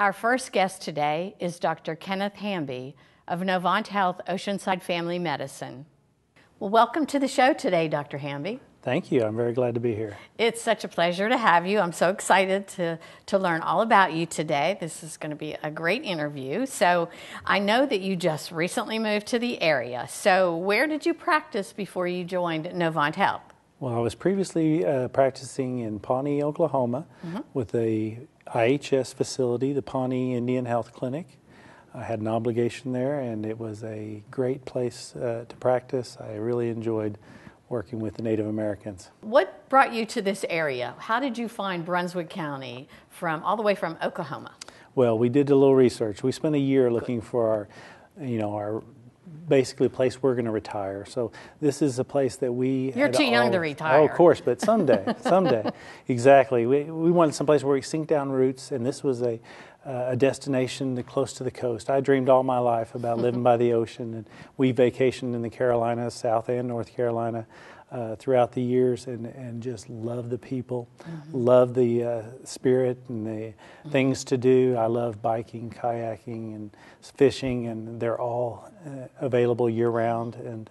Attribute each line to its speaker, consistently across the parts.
Speaker 1: Our first guest today is Dr. Kenneth Hamby of Novant Health Oceanside Family Medicine. Well, welcome to the show today, Dr. Hamby.
Speaker 2: Thank you. I'm very glad to be here.
Speaker 1: It's such a pleasure to have you. I'm so excited to learn all about you today. This is going to be a great interview. So I know that you just recently moved to the area. So where did you practice before you joined Novant Health?
Speaker 2: Well, I was previously practicing in Pawnee, Oklahoma, with the IHS facility, the Pawnee Indian Health Clinic. I had an obligation there, and it was a great place to practice. I really enjoyed working with the Native Americans.
Speaker 1: What brought you to this area? How did you find Brunswick County all the way from Oklahoma?
Speaker 2: Well, we did a little research. We spent a year looking for our basically place we're going to retire. So this is a place that we...
Speaker 1: You're too young to retire.
Speaker 2: Oh, of course, but someday, Exactly. We wanted someplace where we sink down roots, and this was a destination close to the coast. I dreamed all my life about living by the ocean, and we vacationed in the Carolinas, South and North Carolina, throughout the years, and just love the people, love the spirit and the things to do. I love biking, kayaking, and fishing, and they're all available year-round, and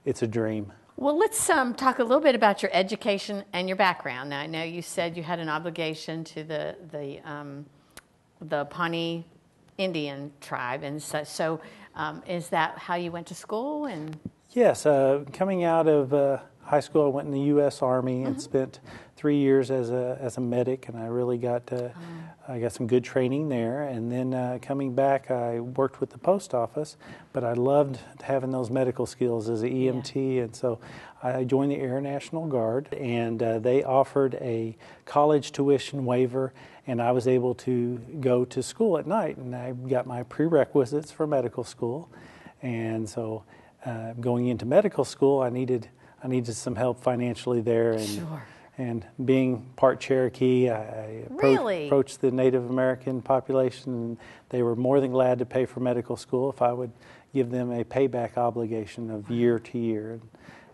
Speaker 2: it's a dream.
Speaker 1: Well, let's talk a little bit about your education and your background. Now, I know you said you had an obligation to the Pawnee Indian tribe, and so is that how you went to school? And
Speaker 2: yes, coming out of high school, I went in the U.S. Army and spent 3 years as a medic, and I really got some good training there. And then coming back, I worked with the post office, but I loved having those medical skills as an EMT, and so I joined the Air National Guard, and they offered a college tuition waiver, and I was able to go to school at night, and I got my prerequisites for medical school. And so going into medical school, I needed some help financially there, and being part Cherokee, I approached the Native American population, and they were more than glad to pay for medical school if I would give them a payback obligation of year to year,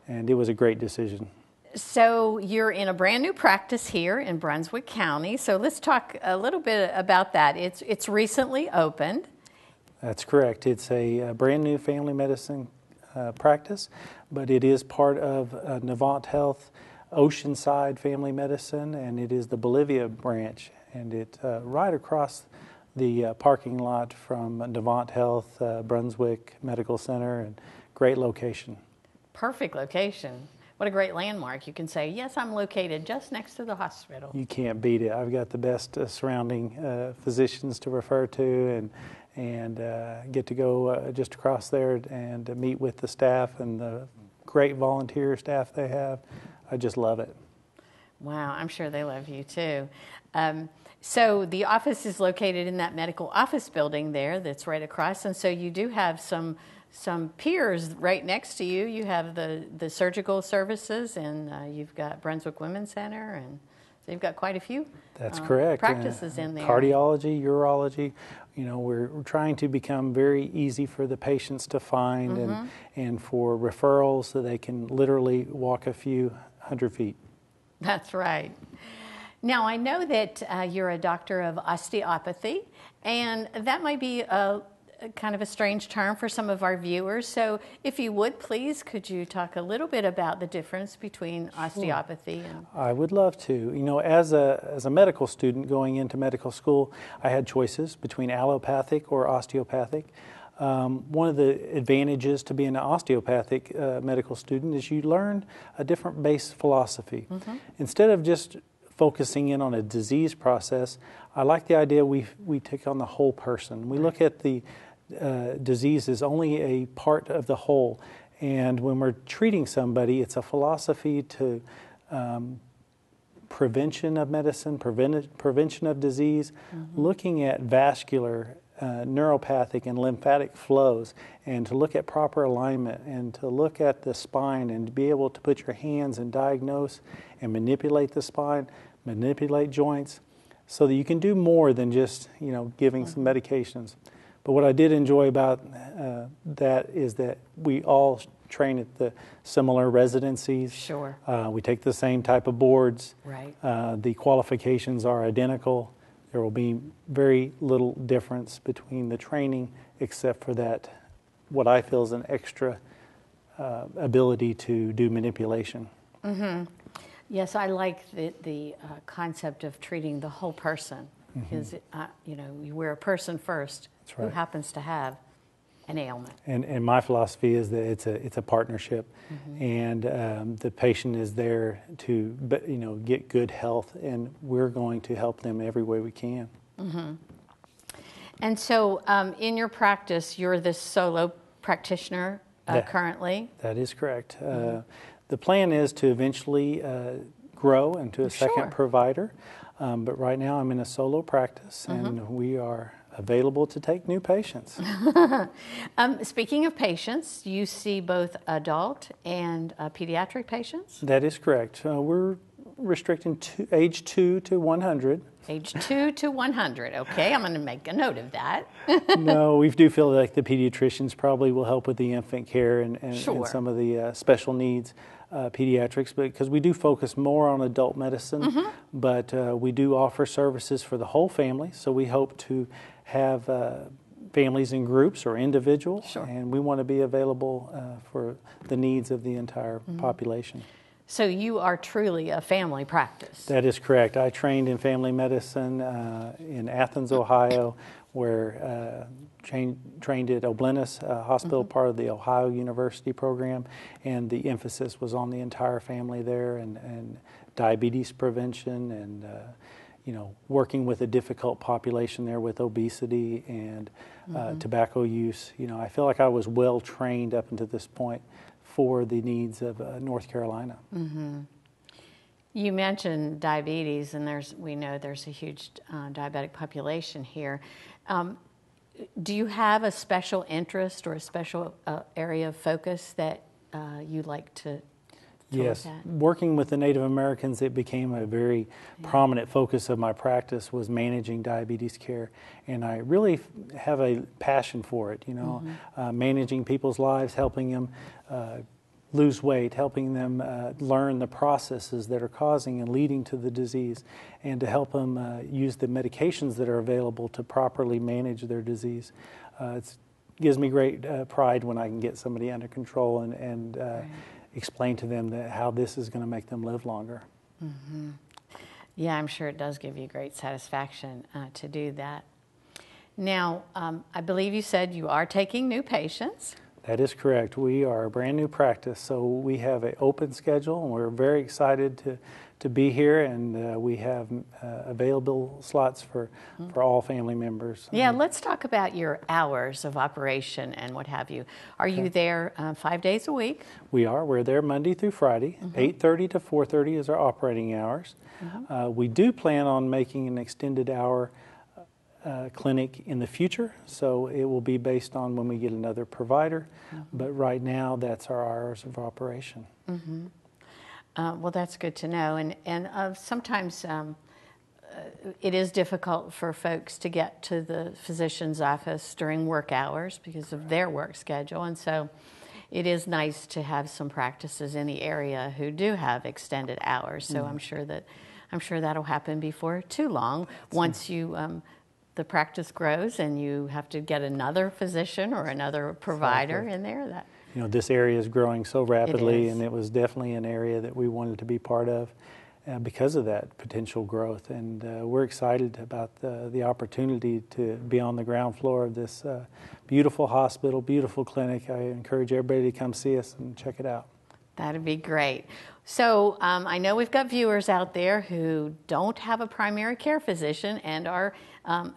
Speaker 2: and it was a great decision.
Speaker 1: So you're in a brand new practice here in Brunswick County, so let's talk a little bit about that. It's recently opened.
Speaker 2: That's correct. It's a brand new family medicine practice, but it is part of Novant Health Oceanside Family Medicine, and it is the Bolivia branch, and it's right across the parking lot from Novant Health Brunswick Medical Center, and great location.
Speaker 1: Perfect location. What a great landmark. You can say, yes, I'm located just next to the hospital.
Speaker 2: You can't beat it. I've got the best surrounding physicians to refer to, and get to go just across there and meet with the staff and the great volunteer staff they have. I just love it.
Speaker 1: Wow, I'm sure they love you too. So the office is located in that medical office building there that's right across, and so you do have some peers right next to you. You have the surgical services, and you've got Brunswick Women's Center, and so you've got quite a few
Speaker 2: That's correct.
Speaker 1: practices in there.
Speaker 2: Cardiology, urology. We're trying to become very easy for the patients to find, and for referrals so they can literally walk a few hundred feet.
Speaker 1: That's right. Now, I know that you're a doctor of osteopathy, and that might be a kind of a strange term for some of our viewers. So if you would, please, could you talk a little bit about the difference between osteopathy and...
Speaker 2: I would love to. As a medical student going into medical school, I had choices between allopathic or osteopathic. One of the advantages to being an osteopathic medical student is you learn a different base philosophy. Instead of just focusing in on a disease process, I like the idea we take on the whole person. We look at the disease as only a part of the whole, and when we're treating somebody, it's a philosophy to prevention of medicine, prevention of disease, looking at vascular, neuropathic, and lymphatic flows, and to look at proper alignment, and to look at the spine, and to be able to put your hands and diagnose and manipulate the spine, manipulate joints, so that you can do more than just giving some medications. But what I did enjoy about that is that we all train at the similar residencies.
Speaker 1: Sure.
Speaker 2: We take the same type of boards.
Speaker 1: Right.
Speaker 2: The qualifications are identical. there will be very little difference between the training, except for that, what I feel is an extra ability to do manipulation.
Speaker 1: Mm-hmm. Yes, I like the concept of treating the whole person. Because, we're a person first who happens to have an ailment.
Speaker 2: And my philosophy is that it's a partnership, and the patient is there to get good health, and we're going to help them every way we can.
Speaker 1: Mm-hmm. And so, in your practice, you're the solo practitioner currently.
Speaker 2: That is correct. The plan is to eventually grow into a second provider, but right now I'm in a solo practice, and we are available to take new patients.
Speaker 1: Speaking of patients, you see both adult and pediatric patients?
Speaker 2: That is correct. We're restricting age 2 to 100.
Speaker 1: Age 2 to 100. Okay, I'm going to make a note of that.
Speaker 2: No, we do feel like the pediatricians probably will help with the infant care and some of the special needs pediatrics, because we do focus more on adult medicine, but we do offer services for the whole family, so we hope to have families in groups or individuals, and we want to be available for the needs of the entire population.
Speaker 1: So you are truly a family practice.
Speaker 2: That is correct. I trained in family medicine in Athens, Ohio, where trained at Oblenis Hospital, part of the Ohio University program, and the emphasis was on the entire family there, and diabetes prevention, and working with a difficult population there with obesity and tobacco use. I feel like I was well trained up until this point for the needs of North Carolina.
Speaker 1: You mentioned diabetes, and we know there's a huge diabetic population here. Do you have a special interest or a special area of focus that you like to
Speaker 2: Yes, working with the Native Americans, it became a very prominent focus of my practice, was managing diabetes care, and I really have a passion for it, managing people's lives, helping them lose weight, helping them learn the processes that are causing and leading to the disease, and to help them use the medications that are available to properly manage their disease. It gives me great pride when I can get somebody under control and explain to them how this is going to make them live longer.
Speaker 1: Yeah, I'm sure it does give you great satisfaction to do that. Now, I believe you said you are taking new patients.
Speaker 2: That is correct. We are a brand new practice, so we have an open schedule, and we're very excited to be here, and we have available slots for all family members.
Speaker 1: Yeah, let's talk about your hours of operation and what have you. Are you there 5 days a week?
Speaker 2: We are. We're there Monday through Friday. 8:30 to 4:30 is our operating hours. We do plan on making an extended hour clinic in the future, so it will be based on when we get another provider, but right now that's our hours of operation.
Speaker 1: Well, that's good to know, and sometimes it is difficult for folks to get to the physician's office during work hours because of their work schedule, and so it is nice to have some practices in the area who do have extended hours, so I'm sure that'll happen before too long. Once the practice grows and you have to get another physician or another provider in there.
Speaker 2: This area is growing so rapidly, and it was definitely an area that we wanted to be part of because of that potential growth. And we're excited about the opportunity to be on the ground floor of this beautiful hospital, beautiful clinic. I encourage everybody to come see us and check it out.
Speaker 1: That'd be great. So I know we've got viewers out there who don't have a primary care physician and are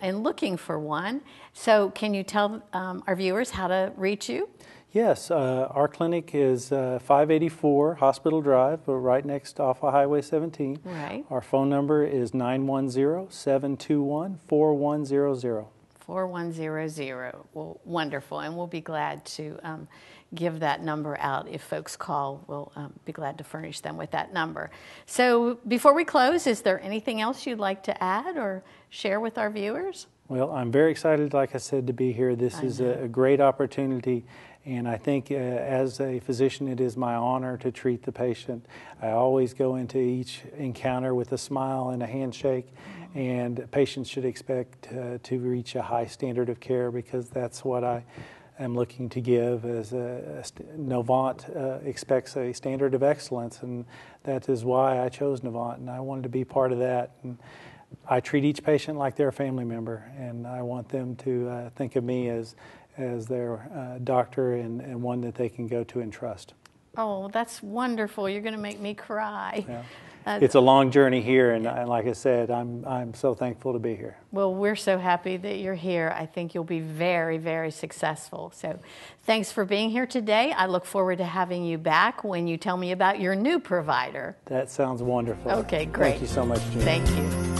Speaker 1: looking for one. So can you tell our viewers how to reach you?
Speaker 2: Yes, our clinic is 584 Hospital Drive, right next off of Highway 17.
Speaker 1: Right.
Speaker 2: Our phone number is 910-721-4100.
Speaker 1: 4100. Well, wonderful, and we'll be glad to give that number out. If folks call, we'll be glad to furnish them with that number. So before we close, is there anything else you'd like to add or share with our viewers?
Speaker 2: Well, I'm very excited, like I said, to be here. This is a great opportunity, And I think as a physician, it is my honor to treat the patient. I always go into each encounter with a smile and a handshake, and patients should expect to reach a high standard of care, because that's what I am looking to give. As Novant expects a standard of excellence, and that is why I chose Novant, and I wanted to be part of that. And I treat each patient like they're a family member, and I want them to think of me as their doctor and one that they can go to and trust.
Speaker 1: Oh, that's wonderful. You're going to make me cry.
Speaker 2: Yeah. It's a long journey here, and like I said, I'm so thankful to be here.
Speaker 1: Well, we're so happy that you're here. I think you'll be very, very successful. So thanks for being here today. I look forward to having you back when you tell me about your new provider.
Speaker 2: That sounds wonderful.
Speaker 1: Okay, great.
Speaker 2: Thank you so much, Jean.
Speaker 1: Thank you.